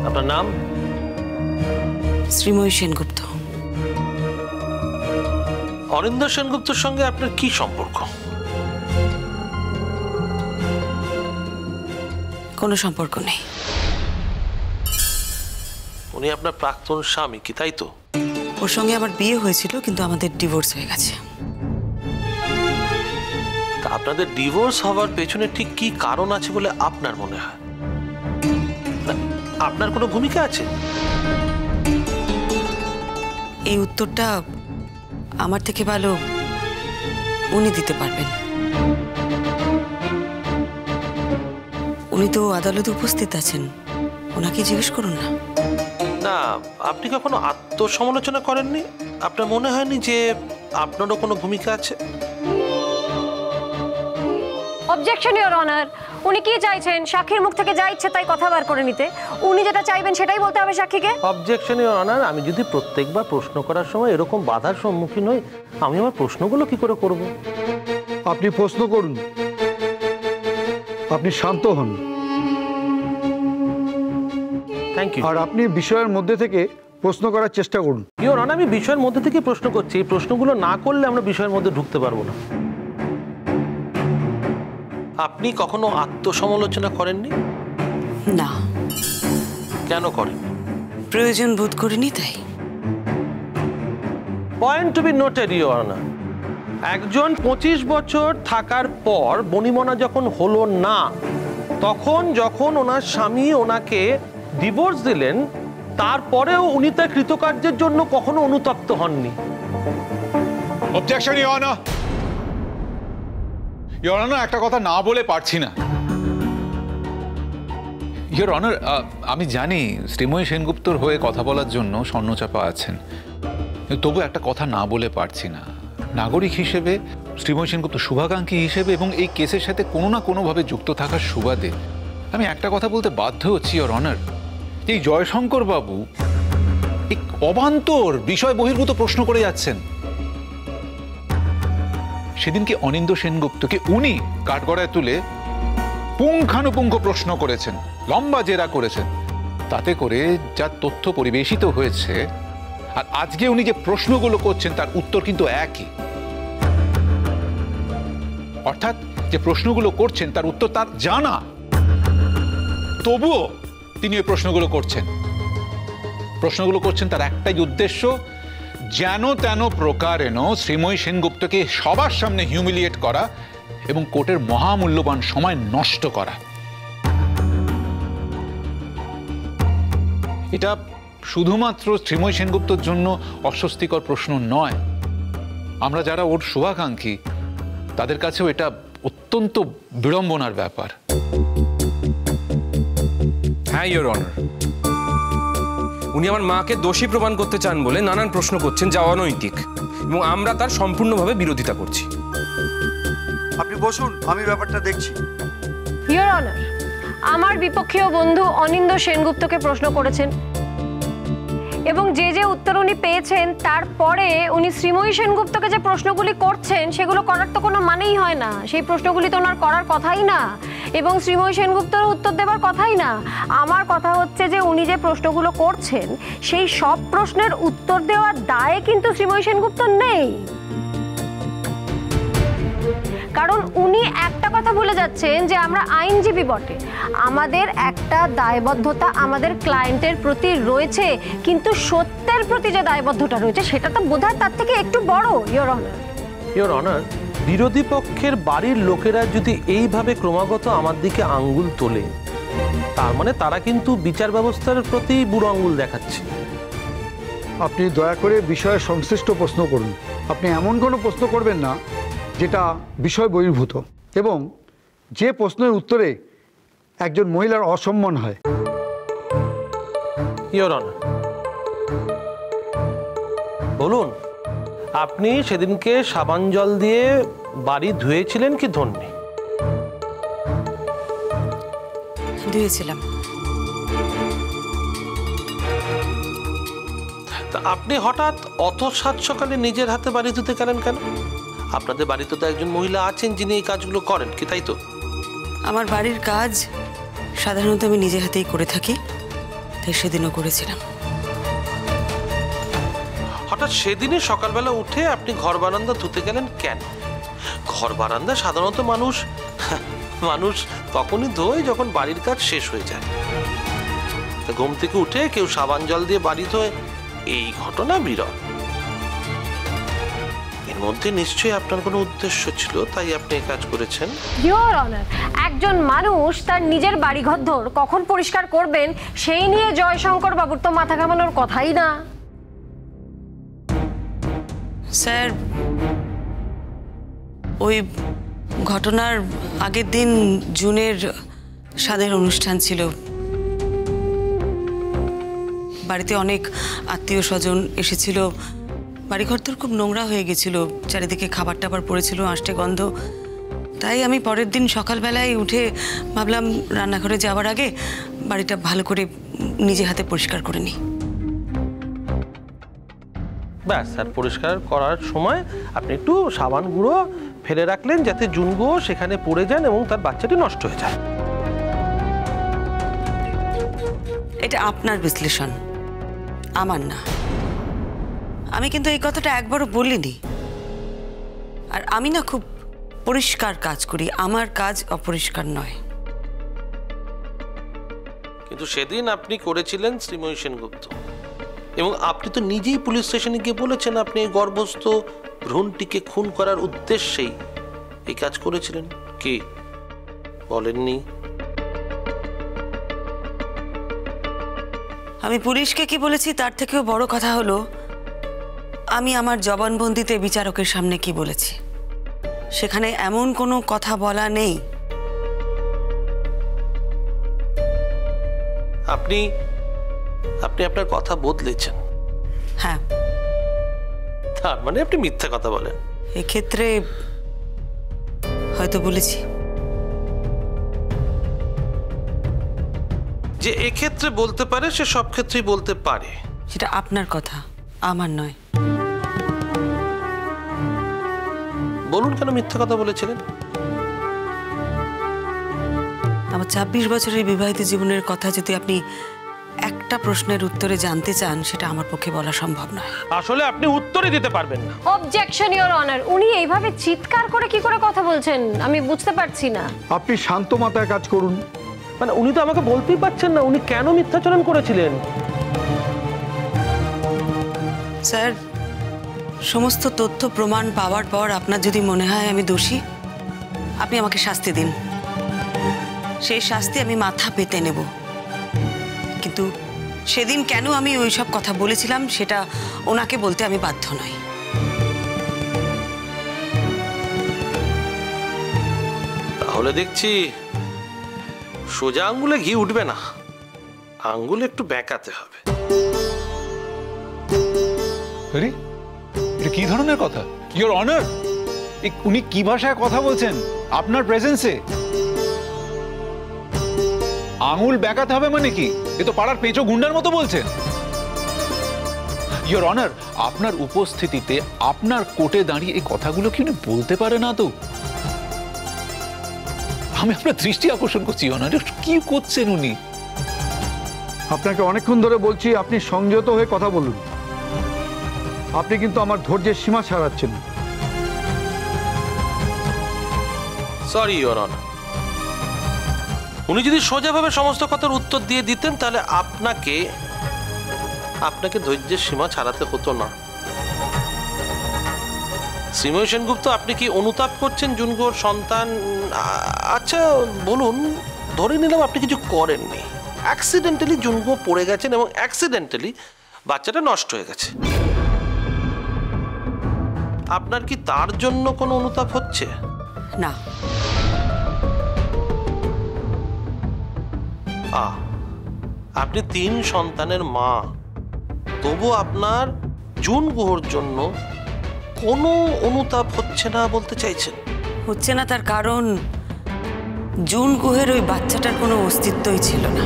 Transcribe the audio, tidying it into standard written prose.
আপনার নাম? শ্রীময়ী সেনগুপ্ত। অরিন্দম সেনগুপ্তর সঙ্গে আপনার কি সম্পর্ক? কোনো সম্পর্ক নেই। উনি আপনার প্রাক্তন স্বামী কি, তাই তো? ওর সঙ্গে আমার বিয়ে হয়েছিল, কিন্তু আমাদের ডিভোর্স হয়ে গেছে। তা আপনাদের ডিভোর্স হওয়ার পেছনে ঠিক কি কারণ আছে বলে আপনার মনে হয়? আপনার কোনো ভূমিকা আছে? এই উত্তরটা আমার থেকে ভালো উনি দিতে পারবেন। উনি তো আদালতে উপস্থিত আছেন, ওনাকে জিজ্ঞেস করুন না। না, আপনি কখনো আত্মসমালোচনা করেননি? আপনার মনে হয়নি যে আপনারও কোনো ভূমিকা আছে? Objection your honour. উনি কি চাইছেন? সাক্ষীর মুখ থেকে যা ইচ্ছে তাই কথা বার করে নিতে। উনি যেটা চাইবেন সেটাই বলতে হবে সাক্ষীকে। Objection your honour. আমি যদি প্রত্যেকবার প্রশ্ন করার সময় এরকম বাধার সম্মুখীন হই, আমি আমার প্রশ্নগুলো কি করে করব? আপনি প্রশ্ন করুন, আপনি শান্ত হন, থ্যাংক ইউ। আর আপনি বিষয়ের মধ্যে থেকে প্রশ্ন করার চেষ্টা করুন। ইওর অনার, আমি বিষয়ের মধ্যে থেকে প্রশ্ন করছি। এই প্রশ্নগুলো না করলে আমরা বিষয়ের মধ্যে ঢুকতে পারবো না। আপনি কখনো আত্মসমালোচনা করেননি? না। কেন করেন? প্রয়োজন বোধ করিনি তাই। Point to be noted your honour. একজন 25 বছর থাকার পর বনিমনা যখন হলো না, তখন যখন ওনার স্বামী ওনাকে ডিভোর্স দিলেন, তারপরেও উনি তার কৃতকার্যের জন্য কখনো অনুতপ্ত হননি। Objection your honour. Your honour, একটা কথা না বলে পারছি না। ইওর অনার, আমি জানি শ্রীময়ী সেনগুপ্তর হয়ে কথা বলার জন্য স্বর্ণচাপা আছেন, তবু একটা কথা না বলে পারছি না। নাগরিক হিসেবে, শ্রীময়ী সেনগুপ্ত শুভাকাঙ্ক্ষী হিসেবে এবং এই কেসের সাথে কোনো না কোনোভাবে যুক্ত থাকার সুবাদে আমি একটা কথা বলতে বাধ্য হচ্ছি ইওর অনার। এই জয়শঙ্কর বাবু এক অবান্তর বিষয় বহির্ভূত প্রশ্ন করে যাচ্ছেন। সেদিনকে অনিন্দ্য সেনগুপ্তকে উনি কাঠগড়ায় তুলে পুঙ্খানুপুঙ্খ প্রশ্ন করেছেন, লম্বা জেরা করেছেন। তাতে করে যা তথ্য পরিবেশিত হয়েছে আর আজকে উনি যে প্রশ্নগুলো করছেন তার উত্তর কিন্তু একই। অর্থাৎ যে প্রশ্নগুলো করছেন তার উত্তর তার জানা, তবুও তিনি ওই প্রশ্নগুলো করছেন তার একটাই উদ্দেশ্য, যেন তেন প্রকারেণ শ্রীময়ী সেনগুপ্তকে সবার সামনে হিউমিলিয়েট করা এবং কোর্টের মহামূল্যবান সময় নষ্ট করা। এটা শুধুমাত্র শ্রীময়ী সেনগুপ্তর জন্য অস্বস্তিকর প্রশ্ন নয়, আমরা যারা ওর শুভাকাঙ্ক্ষী তাদের কাছেও এটা অত্যন্ত বিড়ম্বনার ব্যাপার। হ্যাঁ ইওর অনার, উনি আমার মাকে দোষী প্রমাণ করতে চান বলে নানান প্রশ্ন করছেন যা অনৈতিক, এবং আমরা তার সম্পূর্ণভাবে বিরোধিতা করছি। আপনি বসুন, আমি ব্যাপারটা দেখছি। ইওর অনার, আমার বিপক্ষীয় বন্ধু অনিন্দ্য সেনগুপ্তকে প্রশ্ন করেছেন এবং যে যে উত্তর উনি পেয়েছেন তারপরে উনি শ্রীময়ী সেনগুপ্তকে যে প্রশ্নগুলি করছেন সেগুলো করার তো কোনো মানেই হয় না। সেই প্রশ্নগুলি তো ওনার করার কথাই না এবং শ্রীময়ী সেনগুপ্তর উত্তর দেওয়ার কথাই না। আমার কথা হচ্ছে যে উনি যে প্রশ্নগুলো করছেন সেই সব প্রশ্নের উত্তর দেওয়ার দায়ে কিন্তু শ্রীময়ী সেনগুপ্ত নেই। কারণ উনি একটা কথা বলে যাচ্ছেন যে আমরা আইনজীবী বটে, আমাদের একটা দায়বদ্ধতা আমাদের ক্লায়েন্টের প্রতি রয়েছে, কিন্তু সত্যের প্রতি যে দায়বদ্ধতা রয়েছে সেটা তো বোধহয় তার থেকে একটু বড়। ইওর অনার, ইওর অনার, বিরোধী পক্ষের বাড়ির লোকেরা যদি এইভাবে ক্রমাগত আমার দিকে আঙ্গুল তোলে, তার মানে তারা কিন্তু বিচার ব্যবস্থার প্রতি বুড়ো আঙ্গুল দেখাচ্ছে। আপনি দয়া করে বিষয়ে সংশ্লিষ্ট প্রশ্ন করুন। আপনি এমন কোনো প্রশ্ন করবেন না যেটা বিষয় বহির্ভূত এবং যে প্রশ্নের উত্তরে একজন মহিলার অসম্মান হয়। ইওর অনার, বলুন, আপনি সেদিনকে সাবান জল দিয়ে বাড়ি ধুয়েছিলেন কি ধন্যে? ধুয়েছিলাম। তা আপনি হঠাৎ অত সাত সকালে নিজের হাতে বাড়ি ধুতে গেলেন কেন? আপনাদের বাড়িতে তো একজন মহিলা আছেন যিনি এই কাজগুলো করেন, কি তাই তো? আমার বাড়ির কাজ সাধারণত আমি নিজের হাতেই করে থাকি, তাই সেদিনও করেছিলাম। হঠাৎ সেদিনই সকালবেলা উঠে আপনি ঘর বারান্দা ধুতে গেলেন কেন? ঘর বারান্দা সাধারণত মানুষ তখনই ধোয় যখন বাড়ির কাজ শেষ হয়ে যায়। ঘুম থেকে উঠে কেউ সাবান জল দিয়ে বাড়ি ধোয়, এই ঘটনা বিরল। এর মধ্যে নিশ্চয়ই আপনার কোনো উদ্দেশ্য ছিল, তাই আপনি এই কাজ করেছেন। ইওর অনার, একজন মানুষ তার নিজের বাড়িঘর কখন পরিষ্কার করবেন সেই নিয়ে জয়শঙ্কর বাবুর তো মাথা ঘামানোর কথাই না। স্যার, ওই ঘটনার আগের দিন জুনের স্বাদের অনুষ্ঠান ছিল। বাড়িতে অনেক আত্মীয় স্বজন এসেছিল। বাড়িঘর তো খুব নোংরা হয়ে গেছিল, চারিদিকে খাবার টাবার পড়েছিল, আষ্টে গন্ধ। তাই আমি পরের দিন সকালবেলায় উঠে ভাবলাম রান্নাঘরে যাওয়ার আগে বাড়িটা ভালো করে নিজে হাতে পরিষ্কার করে নিই। ব্যাস, আর পরিষ্কার করার সময় আপনি একটু সাবান গুঁড়ো ফেলে রাখলেন যাতে জুনগো সেখানে পড়ে যান এবং তার বাচ্চাটি নষ্ট হয়ে যায়। এটা আপনার বিশ্লেষণ, আমার না। আমি কিন্তু এই কথাটা একবারও বলিনি। আর আমি না খুব পরিষ্কার কাজ করি, আমার কাজ অপরিষ্কার নয়। কিন্তু সেদিন আপনি করেছিলেন শ্রীময়ী সেনগুপ্ত, এবং আপনি তো নিজেই পুলিশ স্টেশনে গিয়ে বলেছেন আপনি এই গর্ভস্থ ভ্রূণটিকে খুন করার উদ্দেশ্যেই এই কাজ করেছিলেন। কি বলেননি? আমি পুলিশকে কি বলেছি তার থেকেও বড় কথা হলো আমি আমার জবানবন্দিতে বিচারকের সামনে কি বলেছি। সেখানে এমন কোনো কথা বলা নেই। আপনি আপনার কথা বদলেছেন। হ্যাঁ, তার মানে আপনি মিথ্যা কথা বলেন। এক্ষেত্রে হয়তো বলেছি। যে এক্ষেত্রে বলতে পারে সে সব ক্ষেত্রেই বলতে পারে। সেটা আপনার কথা, আমার নয়। বলুন কেন মিথ্যা কথা বলেছিলেন? আমার 26 বছরের বিবাহিত জীবনের কথা যদি আপনি একটা প্রশ্নের উত্তরে জানতে চান, সেটা আমার পক্ষে বলা সম্ভব নয়। আসলে আপনি উত্তরই দিতে পারবেন না। অবজেকশন ইওর অনার, উনি এইভাবে চিৎকার করে কি করে কথা বলছেন আমি বুঝতে পারছি না। আপনি শান্ত মাথায় কাজ করুন। মানে উনি তো আমাকে বলতেই পারছেন না উনি কেন মিথ্যাচরণ করেছিলেন। স্যার, সমস্ত তথ্য প্রমাণ পাওয়ার পর আপনার যদি মনে হয় আমি দোষী, আপনি আমাকে শাস্তি দিন। সেই শাস্তি আমি মাথা পেতে নেব। কিন্তু সেদিন কেন আমি ওইসব কথা বলেছিলাম সেটা ওনাকে বলতে আমি বাধ্য নই। তাহলে দেখছি সোজা আঙ্গুলে ঘি উঠবে না, আঙ্গুলে একটু বেঁকাতে হবে। আরে এটা কি ধরনের কথা? ইওর অনার, উনি কি ভাষায় কথা বলছেন আপনার প্রেজেন্সে? আঙুল বেঁকাতে হবে মানে কি? এ তো পাড়ার পেঁচো গুন্ডার মতো বলছেন। ইওর অনার, আপনার উপস্থিতিতে আপনার কোর্টে দাঁড়িয়ে এই কথাগুলো কি উনি বলতে পারে না? তো আমি আপনার দৃষ্টি আকর্ষণ করছি অনার, কি করছেন উনি? আপনাকে অনেকক্ষণ ধরে বলছি আপনি সংযত হয়ে কথা বলুন। আপনি কিন্তু আমার ধৈর্যের সীমা ছাড়াচ্ছেন। সরি ইওর অনার, উনি যদি সোজাভাবে সমস্ত কথার উত্তর দিয়ে দিতেন তাহলে আপনাকে ধৈর্যের সীমা ছাড়াতে হতো না। শ্রীময়ী সেনগুপ্ত, আপনি কি অনুতাপ করছেন জুনগোর সন্তান? আচ্ছা বলুন, ধরে নিলাম আপনি কিছু করেননি, অ্যাক্সিডেন্টালি জুনগো পড়ে গেছেন এবং অ্যাক্সিডেন্টালি বাচ্চাটা নষ্ট হয়ে গেছে, আপনার কি তার জন্য কোনো অনুতাপ হচ্ছে? না। আপনি 3 সন্তানের মা, তবু আপনার জুনগোর জন্য কোনো অনুতাপ হচ্ছে না বলতে চাইছেন? হচ্ছে না তার কারণ জুন গুহের ওই বাচ্চাটার কোনো অস্তিত্বই ছিল না।